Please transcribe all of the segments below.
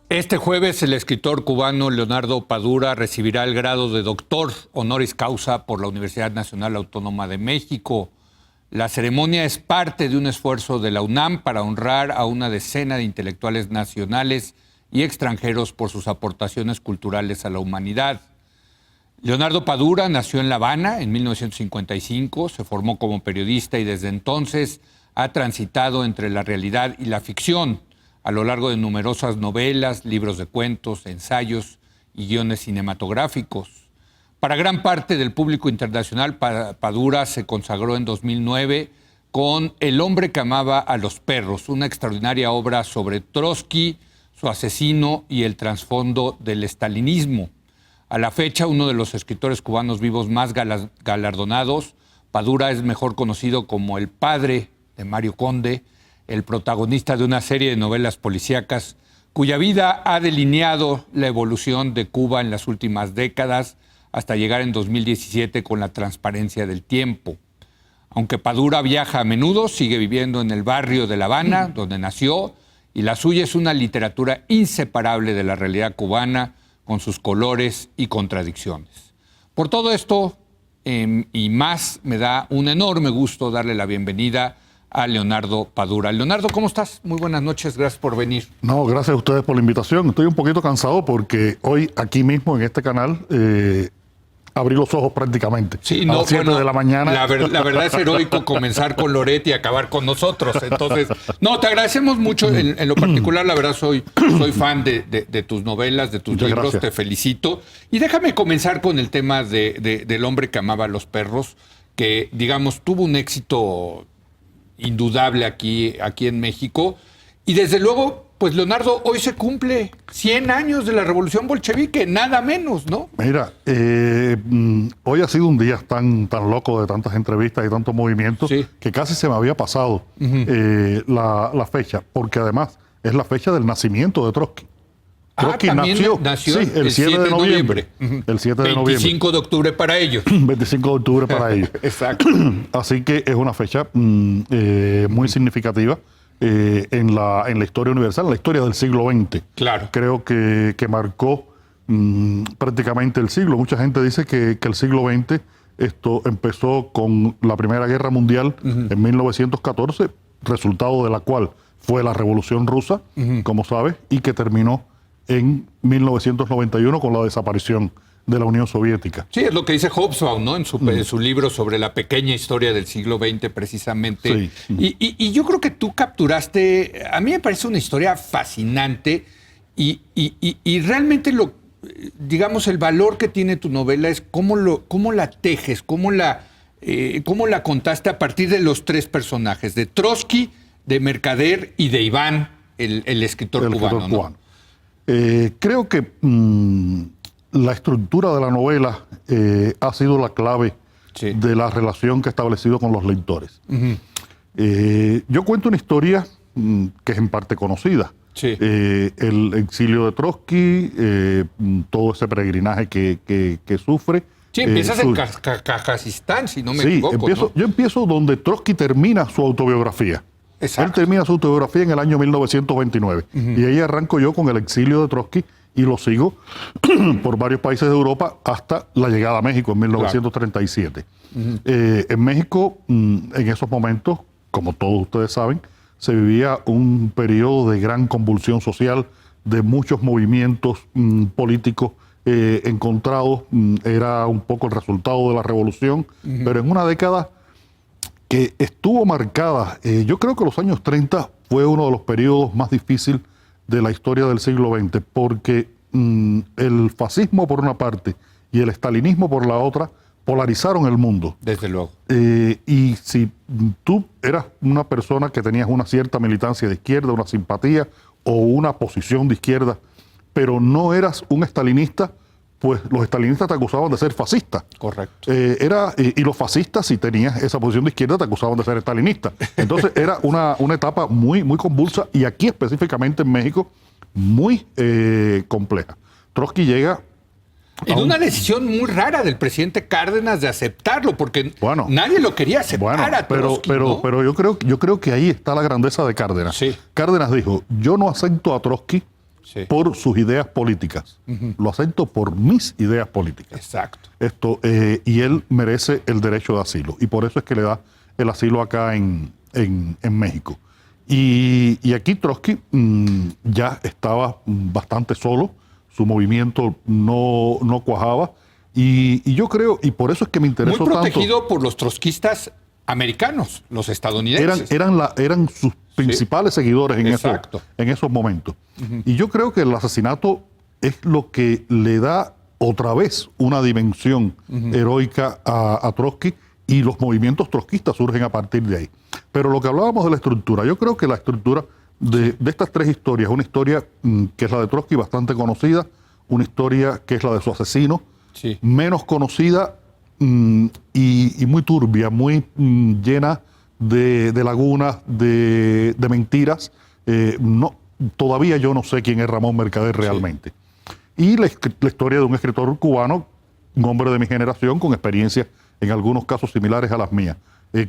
Este jueves el escritor cubano Leonardo Padura recibirá el grado de doctor honoris causa por la Universidad Nacional Autónoma de México. La ceremonia es parte de un esfuerzo de la UNAM para honrar a una decena de intelectuales nacionales y extranjeros por sus aportaciones culturales a la humanidad. Leonardo Padura nació en La Habana en 1955, se formó como periodista y desde entonces ha transitado entre la realidad y la ficción a lo largo de numerosas novelas, libros de cuentos, ensayos y guiones cinematográficos. Para gran parte del público internacional, Padura se consagró en 2009 con El hombre que amaba a los perros, una extraordinaria obra sobre Trotsky, su asesino y el trasfondo del estalinismo. A la fecha, uno de los escritores cubanos vivos más galardonados, Padura es mejor conocido como el padre de Mario Conde, el protagonista de una serie de novelas policíacas cuya vida ha delineado la evolución de Cuba en las últimas décadas hasta llegar en 2017 con La transparencia del tiempo. Aunque Padura viaja a menudo, sigue viviendo en el barrio de La Habana, donde nació, y la suya es una literatura inseparable de la realidad cubana, con sus colores y contradicciones. Por todo esto y más, me da un enorme gusto darle la bienvenida a Leonardo Padura. Leonardo, ¿cómo estás? Muy buenas noches, gracias por venir. No, gracias a ustedes por la invitación. Estoy un poquito cansado porque hoy aquí mismo en este canal abrí los ojos prácticamente. Sí, a no, las 7 de la mañana. La verdad es heroico comenzar con Loretti y acabar con nosotros. Entonces, no, te agradecemos mucho. En lo particular, la verdad, soy fan de tus novelas, de tus Muchas libros. gracias. Te felicito. Y déjame comenzar con el tema del hombre que amaba a los perros, que, digamos, tuvo un éxito indudable aquí en México. Y desde luego, pues Leonardo, hoy se cumple 100 años de la Revolución Bolchevique, nada menos, ¿no? Mira, hoy ha sido un día tan loco de tantas entrevistas y tantos movimientos, Sí. que casi se me había pasado la fecha, porque además es la fecha del nacimiento de Trotsky. Trotsky también nació sí, el 7 de noviembre. El 7 de noviembre. 25 de octubre para ellos. 25 de octubre para ellos. Exacto. Así que es una fecha muy significativa en la historia universal, en la historia del siglo XX. Claro. Creo que marcó prácticamente el siglo. Mucha gente dice que el siglo XX esto empezó con la Primera Guerra Mundial en 1914, resultado de la cual fue la Revolución Rusa, como sabes, y que terminó en 1991 con la desaparición de la Unión Soviética. Sí, es lo que dice Hobsbawm, ¿no? En su libro sobre la pequeña historia del siglo XX, precisamente. Sí. Y yo creo que tú capturaste, a mí me parece una historia fascinante y realmente digamos, el valor que tiene tu novela es cómo la tejes, cómo la contaste a partir de los tres personajes, de Trotsky, de Mercader y de Iván, el escritor cubano, ¿no? Creo que la estructura de la novela ha sido la clave de la relación que he establecido con los lectores. Yo cuento una historia que es en parte conocida. Sí. El exilio de Trotsky, todo ese peregrinaje que sufre. Sí, empiezas en Kazajistán, si no me equivoco. ¿no? Yo empiezo donde Trotsky termina su autobiografía. Exacto. Él termina su autobiografía en el año 1929. Y ahí arranco yo con el exilio de Trotsky y lo sigo por varios países de Europa hasta la llegada a México en 1937. En México, en esos momentos, como todos ustedes saben, se vivía un periodo de gran convulsión social, de muchos movimientos políticos encontrados. Era un poco el resultado de la revolución, pero en una década que estuvo marcada. Yo creo que los años 30 fue uno de los periodos más difíciles de la historia del siglo XX, porque el fascismo por una parte y el estalinismo por la otra polarizaron el mundo. Desde luego. Y si tú eras una persona que tenías una cierta militancia de izquierda, una simpatía o una posición de izquierda, pero no eras un estalinista, pues los estalinistas te acusaban de ser fascista. Correcto. Y los fascistas, si tenías esa posición de izquierda, te acusaban de ser estalinista. Entonces era una etapa muy convulsa, y aquí específicamente en México, muy compleja. Trotsky llega en una decisión muy rara del presidente Cárdenas de aceptarlo, porque nadie lo quería aceptar a Trotsky, ¿no? Pero yo creo que ahí está la grandeza de Cárdenas. Sí. Cárdenas dijo: yo no acepto a Trotsky Sí. por sus ideas políticas. Lo acepto por mis ideas políticas. Exacto. Y él merece el derecho de asilo. Y por eso es que le da el asilo acá en México. Y aquí Trotsky ya estaba bastante solo, su movimiento no cuajaba. Y yo creo, y por eso es que me interesó Muy protegido tanto, por los trotskistas americanos, los estadounidenses. eran sus principales seguidores Exacto. en esos momentos. Y yo creo que el asesinato es lo que le da otra vez una dimensión heroica a Trotsky, y los movimientos trotskistas surgen a partir de ahí. Pero lo que hablábamos de la estructura, yo creo que la estructura de estas tres historias, una historia que es la de Trotsky, bastante conocida, una historia que es la de su asesino, Sí. menos conocida y muy turbia, muy llena de lagunas, de mentiras. Todavía yo no sé quién es Ramón Mercader realmente. Y la historia de un escritor cubano, un hombre de mi generación, con experiencias en algunos casos similares a las mías.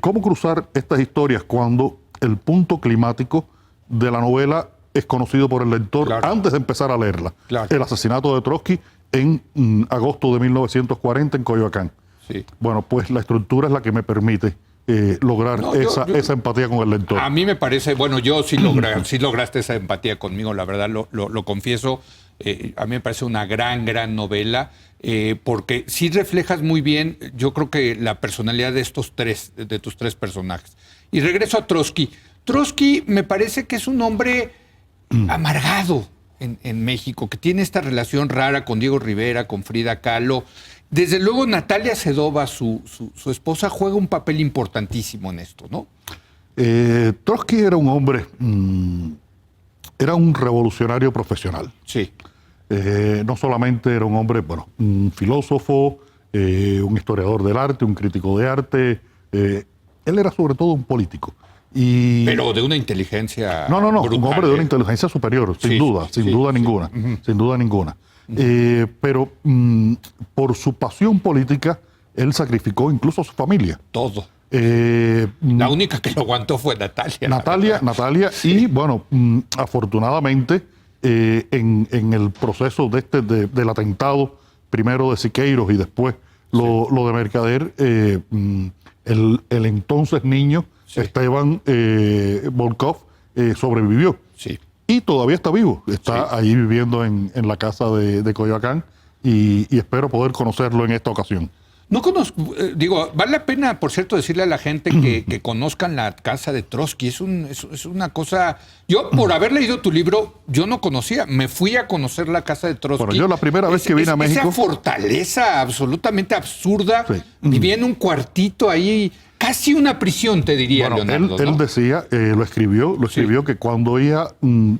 ¿Cómo cruzar estas historias cuando el punto climático de la novela es conocido por el lector antes de empezar a leerla? Claro. El asesinato de Trotsky en agosto de 1940 en Coyoacán. Sí. Bueno, pues la estructura es la que me permite lograr esa empatía con el lector. A mí me parece, bueno, yo sí, sí lograste esa empatía conmigo, la verdad, lo confieso. A mí me parece una gran novela, porque sí reflejas muy bien, yo creo que la personalidad de tus tres personajes. Y regreso a Trotsky. Trotsky me parece que es un hombre amargado en México, que tiene esta relación rara con Diego Rivera, con Frida Kahlo. Desde luego Natalia Sedova, su esposa, juega un papel importantísimo en esto, ¿no? Trotsky era un hombre, era un revolucionario profesional. Sí. No solamente era un hombre, un filósofo, un historiador del arte, un crítico de arte, él era sobre todo un político. Pero de una inteligencia No, brutal, un hombre de una inteligencia superior, sin duda ninguna. Pero por su pasión política, él sacrificó incluso a su familia. Todo. La única que lo aguantó fue Natalia. Natalia, y bueno, afortunadamente, en el proceso del atentado, primero de Siqueiros y después lo de Mercader, el entonces niño Esteban Volkov sobrevivió. Sí. Y todavía está vivo. Está ahí viviendo en la casa de Coyoacán y espero poder conocerlo en esta ocasión. No conozco, vale la pena, por cierto, decirle a la gente que conozcan la casa de Trotsky. Es una cosa... Yo, por haber leído tu libro, yo no conocía. Me fui a conocer la casa de Trotsky. Bueno, yo la primera vez que vine a México... Esa fortaleza absolutamente absurda. Sí. Vivía en un cuartito ahí, casi una prisión, te diría, bueno, Leonardo. Él decía, lo escribió que cuando iba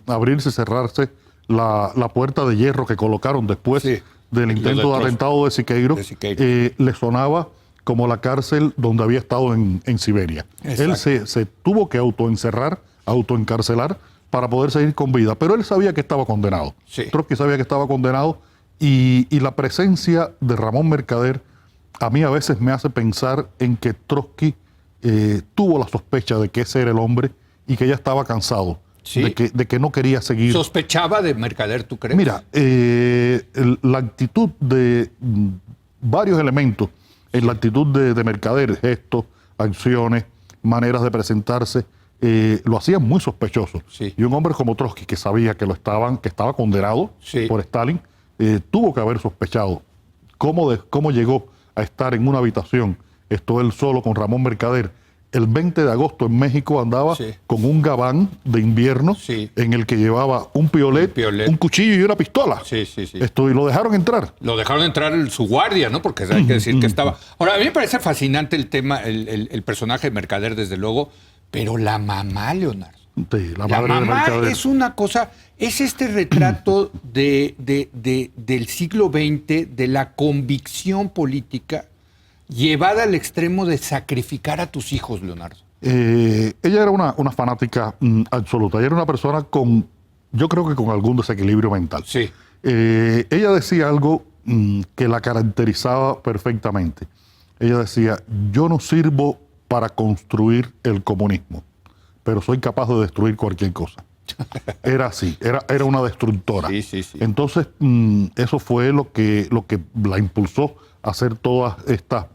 a abrirse y cerrarse la puerta de hierro que colocaron después... Sí. Del intento de atentado de Siqueiros, le sonaba como la cárcel donde había estado en Siberia. Exacto. Él se tuvo que autoencarcelar para poder seguir con vida, pero él sabía que estaba condenado. Sí. Trotsky sabía que estaba condenado y la presencia de Ramón Mercader a mí a veces me hace pensar en que Trotsky tuvo la sospecha de que ese era el hombre y que ya estaba cansado. Sí. De que no quería seguir. ¿Sospechaba de Mercader, tú crees? Mira, la actitud de varios elementos, en la actitud de Mercader, gestos, acciones, maneras de presentarse, lo hacían muy sospechoso. Sí. Y un hombre como Trotsky, que sabía que estaba condenado por Stalin, tuvo que haber sospechado cómo llegó a estar en una habitación, él solo con Ramón Mercader. El 20 de agosto en México andaba con un gabán de invierno en el que llevaba un piolet, un cuchillo y una pistola. Y lo dejaron entrar. Lo dejaron entrar su guardia, ¿no? Porque hay que decir que estaba... Ahora, a mí me parece fascinante el tema, el personaje de Mercader, desde luego, pero la mamá, Leonardo. Sí, la mamá es una cosa... Es este retrato del siglo XX, de la convicción política llevada al extremo de sacrificar a tus hijos, Leonardo. Ella era una fanática absoluta. Ella era una persona yo creo que con algún desequilibrio mental. Sí. Ella decía algo que la caracterizaba perfectamente. Ella decía, yo no sirvo para construir el comunismo, pero soy capaz de destruir cualquier cosa. Era así, era una destructora. Sí, sí, sí. Entonces, eso fue lo que la impulsó a hacer todas estas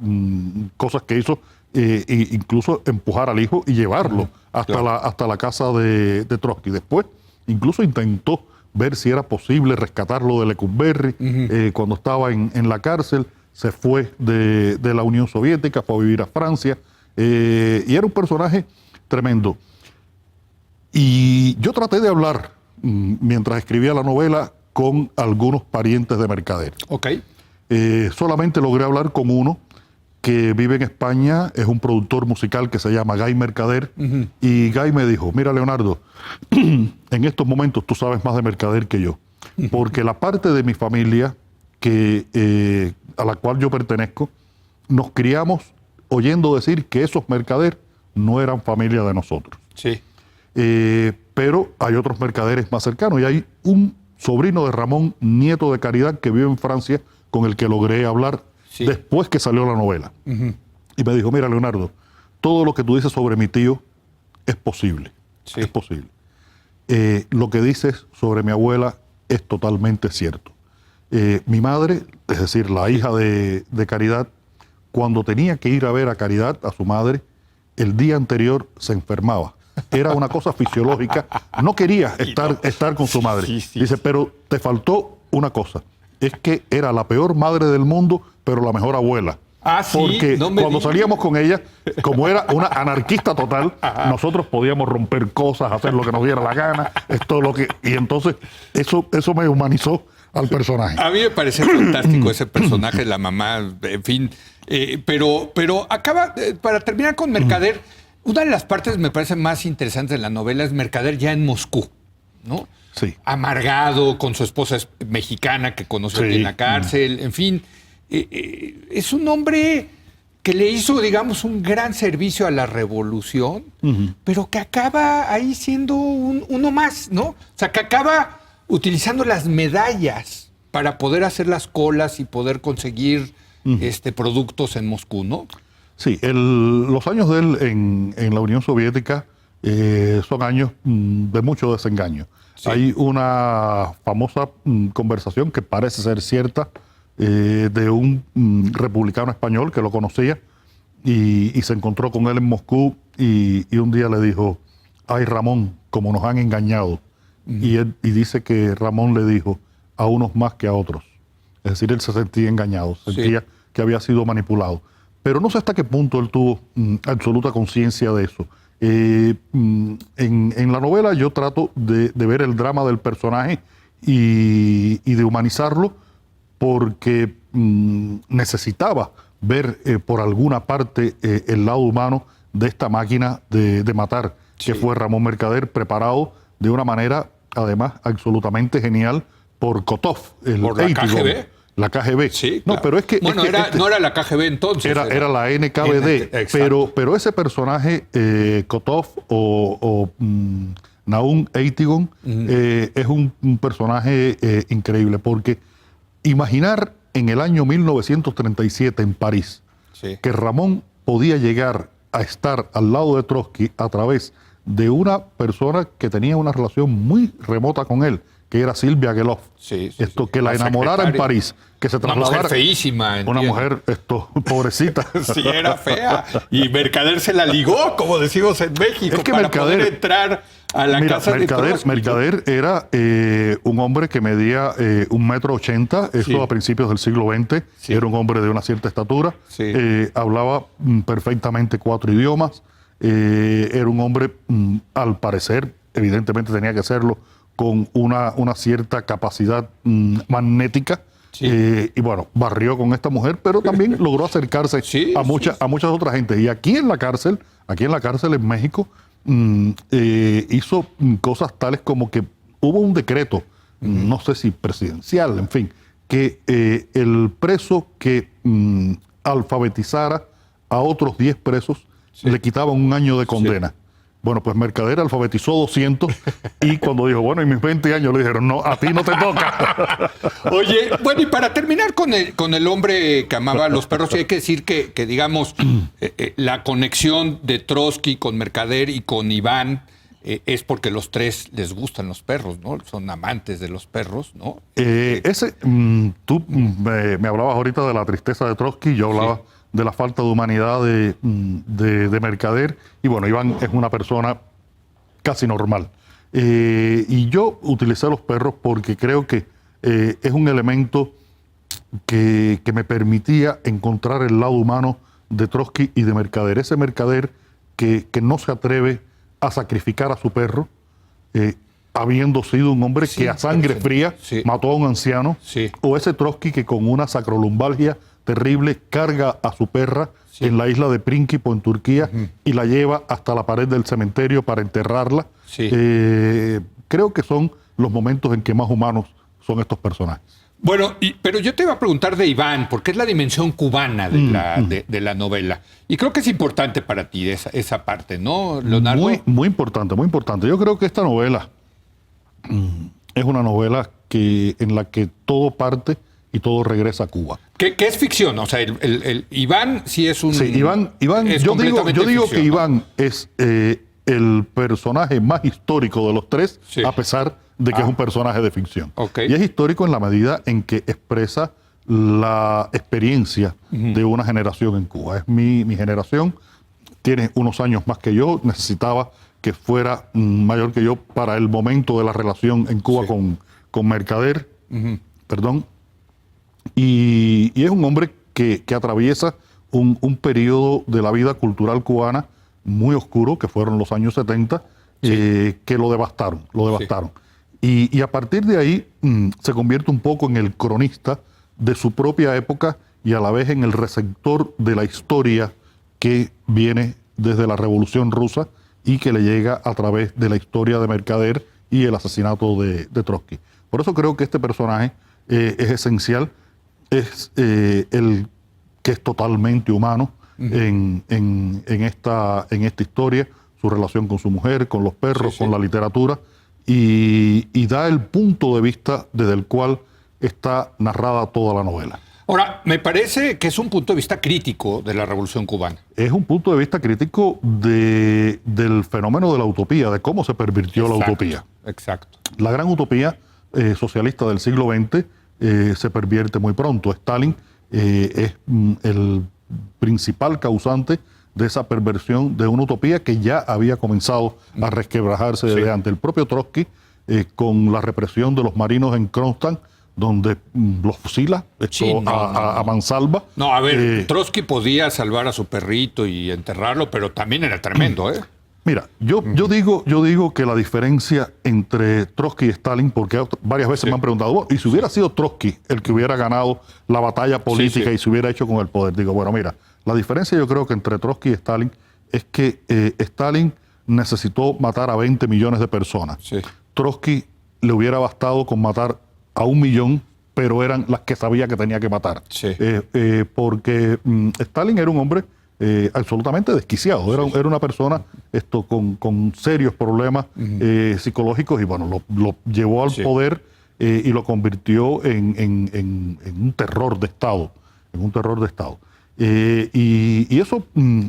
cosas que hizo, e incluso empujar al hijo y llevarlo hasta la casa de Trotsky. Después, incluso intentó ver si era posible rescatarlo de Lecumberri cuando estaba en la cárcel. Se fue de la Unión Soviética, fue a vivir a Francia, y era un personaje tremendo. Y yo traté de hablar, mientras escribía la novela, con algunos parientes de Mercader. Ok. Solamente logré hablar con uno que vive en España, es un productor musical que se llama Guy Mercader, y Guy me dijo: mira, Leonardo, en estos momentos tú sabes más de Mercader que yo, porque la parte de mi familia a la cual yo pertenezco, nos criamos oyendo decir que esos Mercader no eran familia de nosotros. Sí. Pero hay otros mercaderes más cercanos, y hay un sobrino de Ramón, nieto de Caridad, que vive en Francia, con el que logré hablar después que salió la novela. Y me dijo: mira, Leonardo, todo lo que tú dices sobre mi tío es posible. Sí. Es posible. Lo que dices sobre mi abuela es totalmente cierto. Mi madre, es decir, la hija de Caridad, cuando tenía que ir a ver a Caridad, a su madre, el día anterior se enfermaba. Era una cosa fisiológica. No quería estar con su madre. Dice: pero te faltó una cosa. Es que era la peor madre del mundo, pero la mejor abuela. ¿Sí? Porque cuando salíamos con ella, como era una anarquista total, nosotros podíamos romper cosas, hacer lo que nos diera la gana, y entonces eso me humanizó al personaje. A mí me parece fantástico ese personaje, la mamá, en fin. Pero acaba, para terminar con Mercader, una de las partes me parece más interesantes de la novela es Mercader ya en Moscú, ¿no? Sí. Amargado, con su esposa mexicana que conoció aquí en la cárcel, en fin. Es un hombre que le hizo, digamos, un gran servicio a la revolución, pero que acaba ahí siendo uno más, ¿no? O sea, que acaba utilizando las medallas para poder hacer las colas y poder conseguir productos en Moscú, ¿no? Sí, los años de él en la Unión Soviética son años de mucho desengaño. Sí. Hay una famosa conversación que parece ser cierta, de un republicano español que lo conocía y se encontró con él en Moscú y un día le dijo: ay, Ramón, como nos han engañado. Y dice que Ramón le dijo: a unos más que a otros. Es decir, él se sentía engañado, sentía que había sido manipulado. Pero no sé hasta qué punto él tuvo absoluta conciencia de eso. En la novela yo trato de ver el drama del personaje y de humanizarlo, porque necesitaba ver por alguna parte el lado humano de esta máquina de matar, que fue Ramón Mercader, preparado de una manera, además, absolutamente genial por Kotov, por la KGB. La KGB. Sí, no, claro. pero es que... Bueno, no era la KGB entonces. Era la NKVD. Pero ese personaje, Kotov o Naum Eitigon, es un personaje increíble, porque imaginar en el año 1937 en París que Ramón podía llegar a estar al lado de Trotsky a través de una persona que tenía una relación muy remota con él, que era Silvia Gelov. Que la enamorara en París, que se trasladara. Una mujer feísima. Una mujer, pobrecita. Sí, era fea. Y Mercader se la ligó, como decimos en México, es que para Mercader, poder entrar a la casa de Trotsky. Mercader era un hombre que medía 1,80 m, eso a principios del siglo XX. Era un hombre de una cierta estatura. Hablaba perfectamente 4 idiomas. Era un hombre, al parecer, evidentemente tenía que serlo, con una cierta capacidad magnética. Y bueno, barrió con esta mujer, pero también logró acercarse a muchas otras gentes. Y aquí en la cárcel en México, hizo cosas tales como que hubo un decreto, no sé si presidencial, en fin, que el preso que alfabetizara a otros 10 presos le quitaban 1 año de condena. Bueno, pues Mercader alfabetizó 200 y cuando dijo, bueno, y mis 20 años, le dijeron, no, a ti no te toca. Oye, bueno, y para terminar con el hombre que amaba a los perros, sí hay que decir que digamos, la conexión de Trotsky con Mercader y con Iván es porque los tres les gustan los perros, ¿no? Son amantes de los perros, ¿no? Tú me hablabas ahorita de la tristeza de Trotsky, yo hablaba de la falta de humanidad de Mercader, y bueno, Iván es una persona casi normal. Y yo utilicé los perros porque creo que es un elemento que me permitía encontrar el lado humano de Trotsky y de Mercader. Ese Mercader que no se atreve a sacrificar a su perro, habiendo sido un hombre que a sangre fría mató a un anciano, o ese Trotsky que con una sacrolumbalgia terrible carga a su perra en la isla de Prinkipo, en Turquía, y la lleva hasta la pared del cementerio para enterrarla. Creo que son los momentos en que más humanos son estos personajes. Bueno, pero yo te iba a preguntar de Iván, porque es la dimensión cubana de la novela. Y creo que es importante para ti esa parte, ¿no, Leonardo? Muy importante, muy importante. Yo creo que esta novela es una novela en la que todo parte y todo regresa a Cuba. ¿Qué es ficción? O sea, el Iván sí es un... Sí, Iván es yo digo que Iván es el personaje más histórico de los tres, a pesar de que es un personaje de ficción. Y es histórico en la medida en que expresa la experiencia de una generación en Cuba. Es mi generación, tiene unos años más que yo, necesitaba que fuera mayor que yo para el momento de la relación en Cuba con Mercader, perdón. Y es un hombre que atraviesa un periodo de la vida cultural cubana muy oscuro, que fueron los años 70, que lo devastaron. Y a partir de ahí se convierte un poco en el cronista de su propia época y a la vez en el receptor de la historia que viene desde la Revolución Rusa y que le llega a través de la historia de Mercader y el asesinato de Trotsky. Por eso creo que este personaje es esencial, es el que es totalmente humano en esta historia, su relación con su mujer, con los perros, con la literatura, y da el punto de vista desde el cual está narrada toda la novela. Ahora, me parece que es un punto de vista crítico de la Revolución Cubana. Es un punto de vista crítico del fenómeno de la utopía, de cómo se pervirtió la utopía. Exacto. La gran utopía socialista del siglo XX se pervierte muy pronto. Stalin es el principal causante de esa perversión de una utopía que ya había comenzado a resquebrajarse desde ante el propio Trotsky, con la represión de los marinos en Kronstadt, donde los fusila a mansalva. No, a ver, Trotsky podía salvar a su perrito y enterrarlo, pero también era tremendo, ¿eh? Mira, yo digo que la diferencia entre Trotsky y Stalin, porque varias veces me han preguntado, bueno, ¿y si hubiera sido Trotsky el que hubiera ganado la batalla política y se hubiera hecho con el poder? Digo, bueno, mira, la diferencia yo creo que entre Trotsky y Stalin es que Stalin necesitó matar a 20 millones de personas. Trotsky le hubiera bastado con matar a 1 millón, pero eran las que sabía que tenía que matar. Porque Stalin era un hombre absolutamente desquiciado, era una persona con serios problemas psicológicos, y bueno, lo llevó al poder y lo convirtió en un terror de Estado, y eso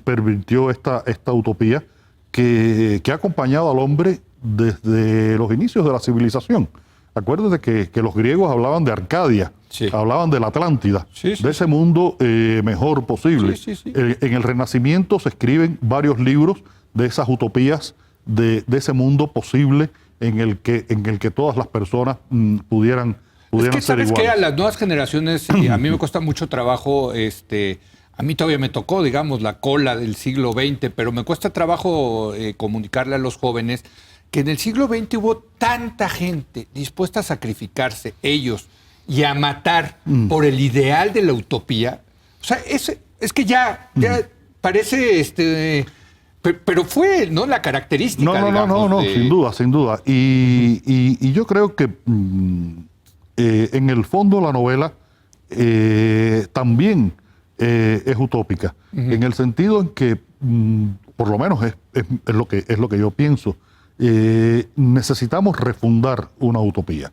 pervirtió esta utopía que ha acompañado al hombre desde los inicios de la civilización. Acuérdate que los griegos hablaban de Arcadia, hablaban de la Atlántida, de ese mundo mejor posible. En el Renacimiento se escriben varios libros de esas utopías, de ese mundo posible en el que todas las personas pudieran ser ¿sabes iguales. qué? A las nuevas generaciones, a mí me cuesta mucho trabajo, a mí todavía me tocó, digamos, la cola del siglo XX, pero me cuesta trabajo comunicarle a los jóvenes que en el siglo XX hubo tanta gente dispuesta a sacrificarse ellos y a matar por el ideal de la utopía. O sea, es que ya parece, pero fue, ¿no?, la característica. No, sin duda. Y yo creo que en el fondo la novela también es utópica, en el sentido en que, por lo menos es lo que yo pienso, necesitamos refundar una utopía.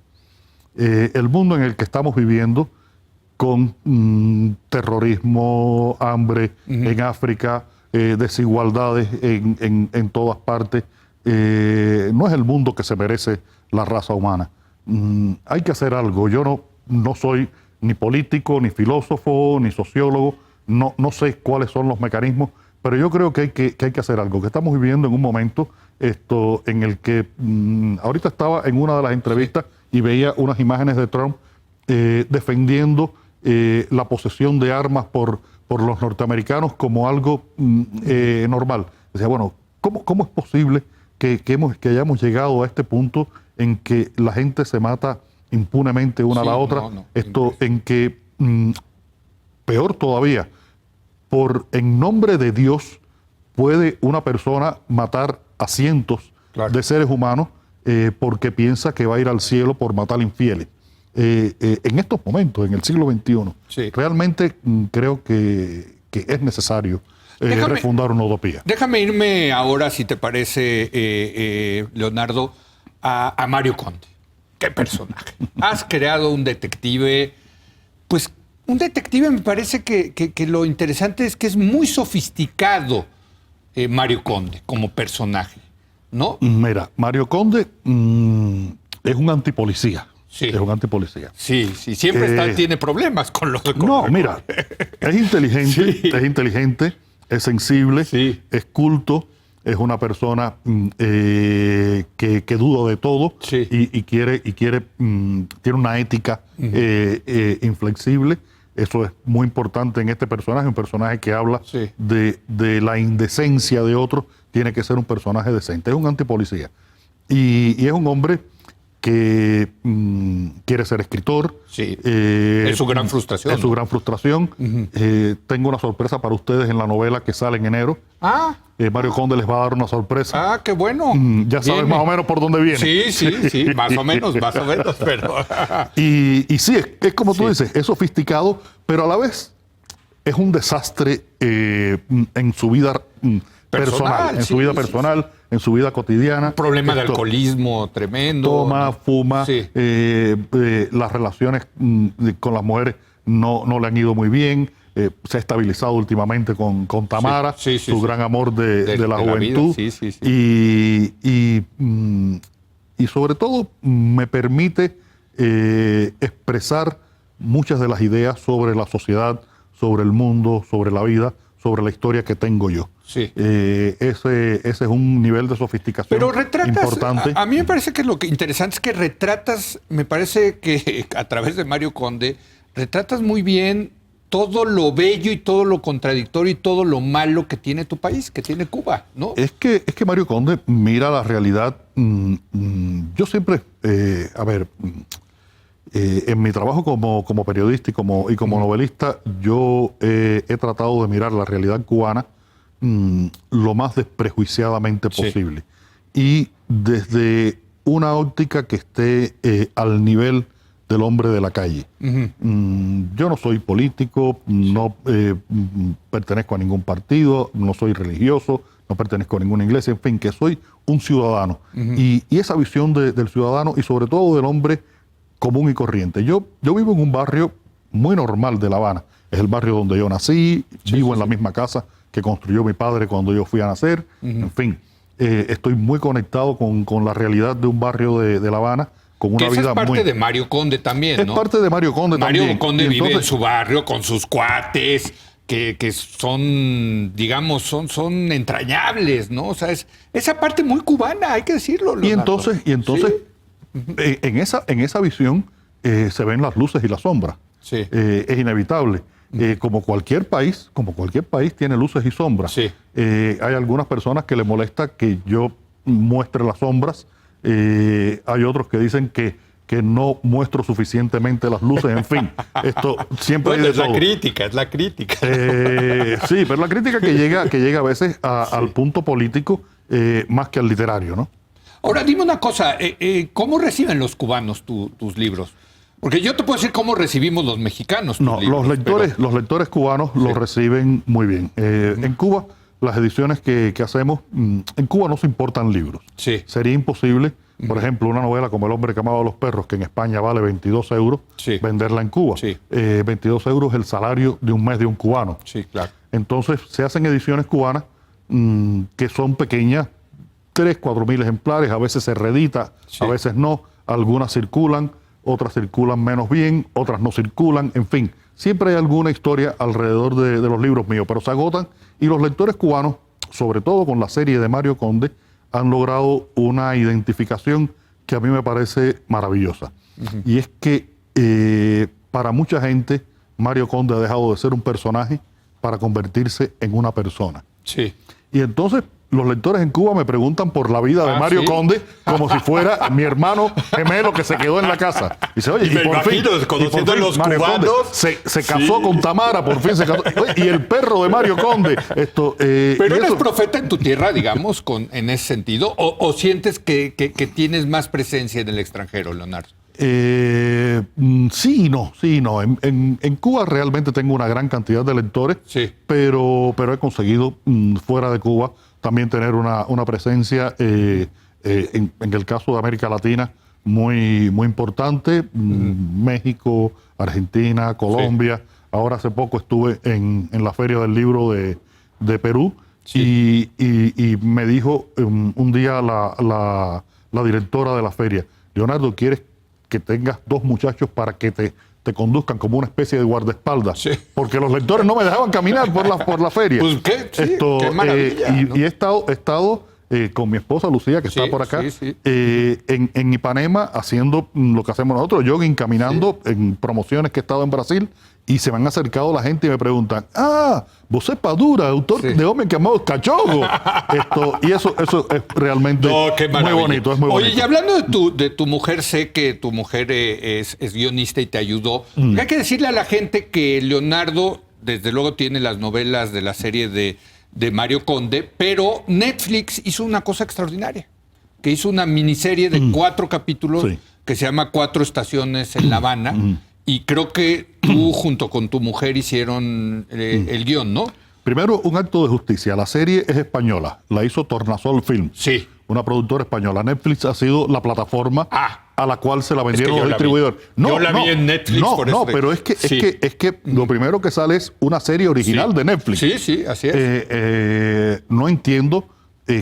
El mundo en el que estamos viviendo, con terrorismo, hambre en África, desigualdades en todas partes, no es el mundo que se merece la raza humana. Hay que hacer algo. Yo no soy ni político, ni filósofo, ni sociólogo, no sé cuáles son los mecanismos, pero yo creo que hay que hacer algo, que estamos viviendo en un momento en el que ahorita estaba en una de las entrevistas y veía unas imágenes de Trump defendiendo la posesión de armas por los norteamericanos como algo normal. Decía, bueno, ¿cómo es posible que hayamos llegado a este punto en que la gente se mata impunemente una a la otra? En que, peor todavía, en nombre de Dios, puede una persona matar a cientos de seres humanos porque piensa que va a ir al cielo por matar infieles. En estos momentos, en el siglo XXI, realmente creo que es necesario refundar una utopía. Déjame irme ahora, si te parece, Leonardo, a Mario Conde. ¿Qué personaje? Has creado un detective, pues un detective me parece que lo interesante es que es muy sofisticado Mario Conde como personaje, ¿no? Mira, Mario Conde es un antipolicía. Sí. Es un antipolicía. Sí, siempre tiene problemas con los... No, mira, es inteligente, es sensible, es culto, es una persona que duda de todo y tiene una ética inflexible. Eso es muy importante en este personaje, un personaje que habla de la indecencia de otros, tiene que ser un personaje decente. Es un antipolicía y es un hombre que quiere ser escritor. Es su gran frustración. Es su gran frustración. Tengo una sorpresa para ustedes en la novela que sale en enero. Mario Conde les va a dar una sorpresa. ¡Qué bueno! Ya sabes más o menos por dónde viene. Sí, más o menos, pero... Y sí, es como tú dices, es sofisticado, pero a la vez es un desastre en su vida personal, en su vida cotidiana. Un problema de alcoholismo tremendo. Toma, fuma, las relaciones con las mujeres no le han ido muy bien. Se ha estabilizado últimamente con Tamara, su gran amor de la juventud. Y sobre todo me permite expresar muchas de las ideas sobre la sociedad, sobre el mundo, sobre la vida, sobre la historia que tengo yo. Ese es un nivel de sofisticación importante. A mí me parece que lo que interesante es que retratas, me parece que a través de Mario Conde, retratas muy bien todo lo bello y todo lo contradictorio y todo lo malo que tiene tu país, que tiene Cuba, ¿no? Es que Mario Conde mira la realidad. Yo siempre, en mi trabajo como periodista y como novelista, yo he tratado de mirar la realidad cubana lo más desprejuiciadamente posible. Y desde una óptica que esté al nivel del hombre de la calle. Yo no soy político, no pertenezco a ningún partido, no soy religioso, no pertenezco a ninguna iglesia, en fin, que soy un ciudadano. Y esa visión del ciudadano y sobre todo del hombre común y corriente. Yo vivo en un barrio muy normal de La Habana. Es el barrio donde yo nací, vivo en la misma casa que construyó mi padre cuando yo fui a nacer. En fin, estoy muy conectado con la realidad de un barrio de La Habana, con una vida es parte de Mario Conde también, ¿no? Es parte de Mario Conde también. Mario Conde vive en su barrio con sus cuates, que son, digamos, son entrañables, ¿no? O sea, es esa parte muy cubana, hay que decirlo, Leonardo. Y entonces en esa visión se ven las luces y las sombras. Es inevitable. Como cualquier país tiene luces y sombras. Hay algunas personas que les molesta que yo muestre las sombras. Hay otros que dicen que no muestro suficientemente las luces, en fin, esto siempre hay de todo. Es la crítica. Sí, pero la crítica que llega a veces al punto político más que al literario, ¿no? Ahora, dime una cosa, ¿cómo reciben los cubanos tus libros? Porque yo te puedo decir cómo recibimos los mexicanos tus libros. Los lectores cubanos los reciben muy bien. En Cuba, las ediciones que hacemos, en Cuba no se importan libros. Sería imposible, por ejemplo, una novela como El hombre que amaba a los perros, que en España vale 22 euros, venderla en Cuba. 22 euros es el salario de un mes de un cubano. Claro. Entonces, se hacen ediciones cubanas que son pequeñas, 3, 4 mil ejemplares, a veces se reedita, Sí. a veces no, algunas circulan, otras circulan menos bien, otras no circulan, en fin, siempre hay alguna historia alrededor de los libros míos, pero se agotan y los lectores cubanos, sobre todo con la serie de Mario Conde, han logrado una identificación que a mí me parece maravillosa. Y es que para mucha gente Mario Conde ha dejado de ser un personaje para convertirse en una persona. Sí. Y entonces los lectores en Cuba me preguntan por la vida de Mario ¿sí? Conde como si fuera mi hermano gemelo que se quedó en la casa. Dice, oye, Y me imagino, conociendo a los Mario Conde cubanos, se casó con Tamara, por fin se casó. Oye, y el perro de Mario Conde. Pero y eres eso- profeta en tu tierra, digamos, en ese sentido, o sientes que tienes más presencia en el extranjero, Leonardo. Sí y no. En Cuba realmente tengo una gran cantidad de lectores, Sí. pero he conseguido fuera de Cuba también tener una presencia, en el caso de América Latina, muy importante. México, Argentina, Colombia. Ahora hace poco estuve en la Feria del Libro de Perú. Sí. Y me dijo un día la directora de la feria, Leonardo, ¿quieres que tengas 2 muchachos para que te conduzcan como una especie de guardaespaldas? Sí. Porque los lectores no me dejaban caminar por la feria. Pues, ¿qué? Sí, qué maravilla, ¿no? Y he estado con mi esposa Lucía, que está Sí, por acá, sí, sí. en Ipanema, haciendo lo que hacemos nosotros, jogging, caminando, en promociones que he estado en Brasil, y se me han acercado la gente y me preguntan, vos es Padura, autor Sí. de Hombre que amamos Cachorro. Y eso es realmente No, qué muy maravilla. bonito, es muy bonito. Oye, y hablando de tu mujer, sé que tu mujer es guionista y te ayudó. Hay que decirle a la gente que Leonardo, desde luego, tiene las novelas de la serie de Mario Conde, pero Netflix hizo una cosa extraordinaria, que hizo una miniserie de 4 capítulos Sí. que se llama 4 estaciones en La Habana, y creo que tú junto con tu mujer hicieron el guión, ¿no? Primero, un acto de justicia. La serie es española, la hizo Tornasol Films. Sí. Una productora española. Netflix ha sido la plataforma a la cual se la vendieron yo los la vi. distribuidores. Yo la vi en Netflix, No, por eso pero es que sí. lo primero que sale es una serie original Sí. de Netflix. Sí, así es. No entiendo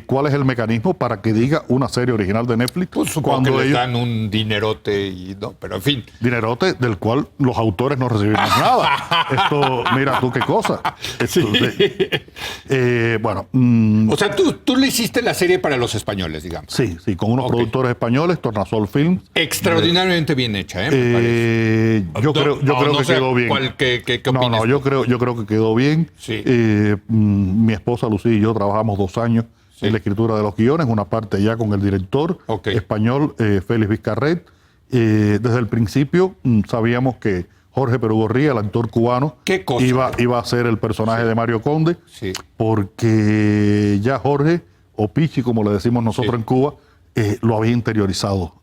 cuál es el mecanismo para que diga una serie original de Netflix. Pues supongo que les dan un dinerote y no, pero en fin. Dinerote del cual los autores no recibimos nada. Esto, mira tú qué cosa. Bueno, O sea, tú le hiciste la serie para los españoles, digamos. sí, con unos Ok. productores españoles, Tornasol Films. Extraordinariamente bien hecha, me parece. Yo creo no que sé quedó bien. ¿Qué No, opinas? yo creo que quedó bien. Sí. Mi esposa Lucía y yo trabajamos 2 años Sí. en la escritura de los guiones, una parte ya con el director Ok. español Félix Vizcarret. Desde el principio sabíamos que Jorge Perugorría, el actor cubano, ¿Qué cosa? iba a ser el personaje de Mario Conde, Sí. porque ya Jorge, o Pichi, como le decimos nosotros Sí. en Cuba, lo había interiorizado.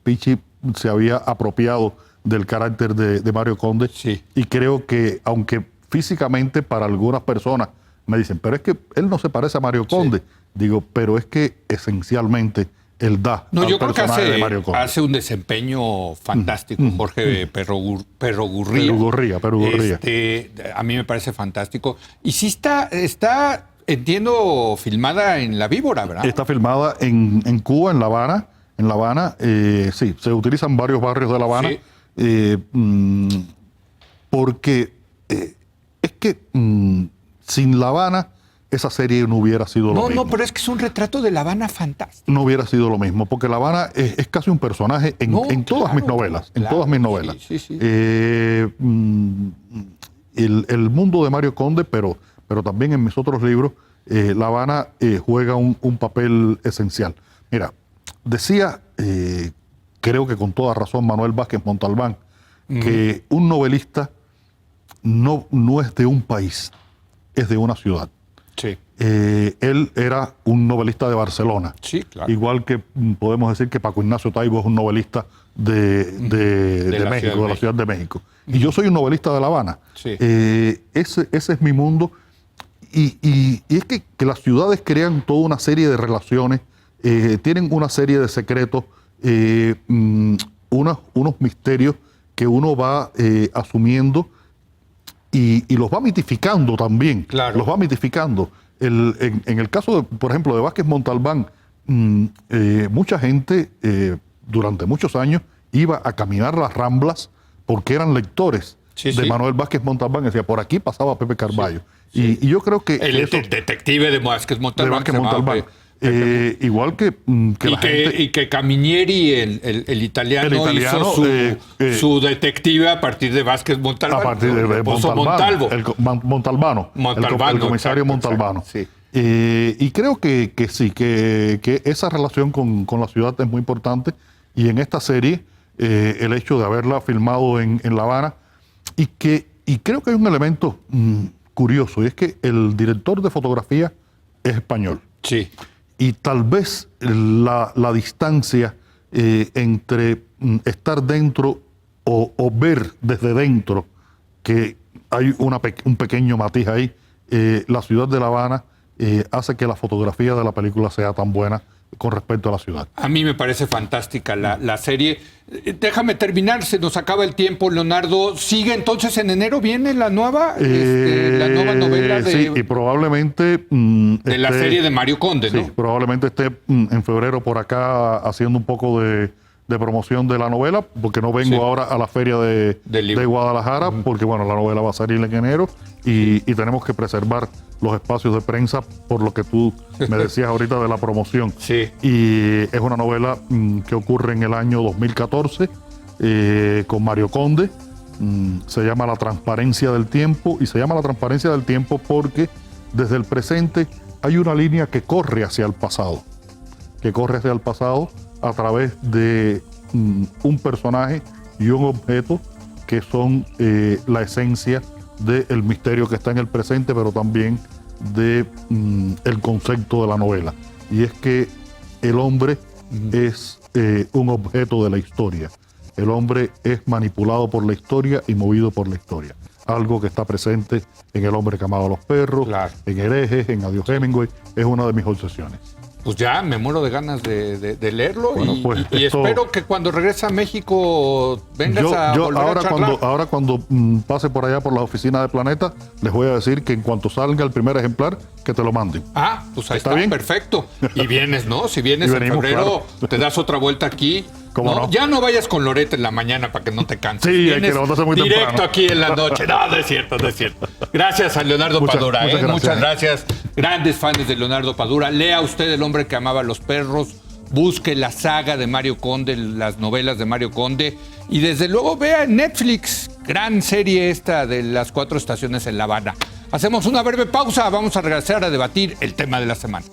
Pichi se había apropiado del carácter de Mario Conde, Sí. y creo que, aunque físicamente para algunas personas me dicen, pero es que él no se parece a Mario Conde, digo, pero es que esencialmente él da No, al yo creo que personaje de Mario Conde. hace un desempeño fantástico, Jorge Perrogurría. Perugorría. A mí me parece fantástico. Y sí está, entiendo, filmada en La Víbora, ¿verdad? Está filmada en Cuba, en La Habana. En La Habana, sí, se utilizan varios barrios de La Habana. Sí. Porque es que sin La Habana esa serie no hubiera sido lo mismo. No, pero es que es un retrato de La Habana fantástico. No hubiera sido lo mismo, porque La Habana es casi un personaje en, No, en todas claro, mis novelas. En claro, todas mis novelas. sí. El mundo de Mario Conde, pero también en mis otros libros, La Habana juega un papel esencial. Mira, decía, creo que con toda razón, Manuel Vázquez Montalbán, que un novelista no es de un país, es de una ciudad. Sí. Él era un novelista de Barcelona. Sí, claro. Igual que podemos decir que Paco Ignacio Taibo es un novelista de la México, Ciudad de de la Ciudad de México. Y yo soy un novelista de La Habana. Sí. Ese es mi mundo. Y es que las ciudades crean toda una serie de relaciones, tienen una serie de secretos, unos misterios que uno va asumiendo y los va mitificando también. Claro. Los va mitificando. En el caso, por ejemplo, de Vázquez Montalbán, mucha gente durante muchos años iba a caminar las Ramblas porque eran lectores de Manuel Vázquez Montalbán. Decía, por aquí pasaba Pepe Carballo. Y yo creo que el detective de Vázquez Montalbán. Igual que la gente... Y que Caminieri, el italiano, hizo su detective a partir de Vázquez Montalbán. A partir de Montalbano. El comisario Montalbano. Sí. Y creo que sí, que esa relación con la ciudad es muy importante. Y en esta serie, el hecho de haberla filmado en La Habana, y creo que hay un elemento curioso, y es que el director de fotografía es español. Sí. Y tal vez la distancia entre estar dentro o ver desde dentro, que hay un pequeño matiz ahí, la ciudad de La Habana hace que la fotografía de la película sea tan buena con respecto a la ciudad. A mí me parece fantástica la serie. Déjame terminar, se nos acaba el tiempo, Leonardo. ¿Sigue entonces en enero? ¿Viene la nueva? La nueva novela de... Sí, y probablemente... de la serie de Mario Conde, ¿no? Sí, probablemente esté en febrero por acá haciendo un poco de promoción de la novela, porque no vengo ahora a la feria de Guadalajara, porque bueno, la novela va a salir en enero y tenemos que preservar los espacios de prensa por lo que tú me decías ahorita de la promoción. Sí. Y es una novela que ocurre en el año 2014 con Mario Conde. Se llama La transparencia del tiempo, y se llama La transparencia del tiempo porque desde el presente hay una línea que corre hacia el pasado, a través de un personaje y un objeto que son la esencia del misterio que está en el presente, pero también de el concepto de la novela. Y es que el hombre es un objeto de la historia. El hombre es manipulado por la historia y movido por la historia. Algo que está presente en El hombre que amaba a los perros, en Herejes, en Adiós Hemingway. Es una de mis obsesiones. Pues ya me muero de ganas de leerlo. Bueno, y espero que cuando regrese a México vengas a volver a charlar. Ahora cuando pase por allá por la oficina de Planeta, les voy a decir que en cuanto salga el primer ejemplar, que te lo manden. Ah, pues ahí está bien, perfecto. Y vienes, ¿no? Si vienes en febrero, te das otra vuelta aquí. ¿No? Ya no vayas con Loret en la mañana para que no te canses. Sí, hay que levantarse muy directo temprano. Aquí en la noche. No es cierto. Gracias a Leonardo Padura. Muchas gracias. Grandes fans de Leonardo Padura. Lea usted El hombre que amaba a los perros. Busque la saga de Mario Conde, las novelas de Mario Conde. Y desde luego vea en Netflix, gran serie esta de las 4 estaciones en La Habana. Hacemos una breve pausa. Vamos a regresar a debatir el tema de la semana.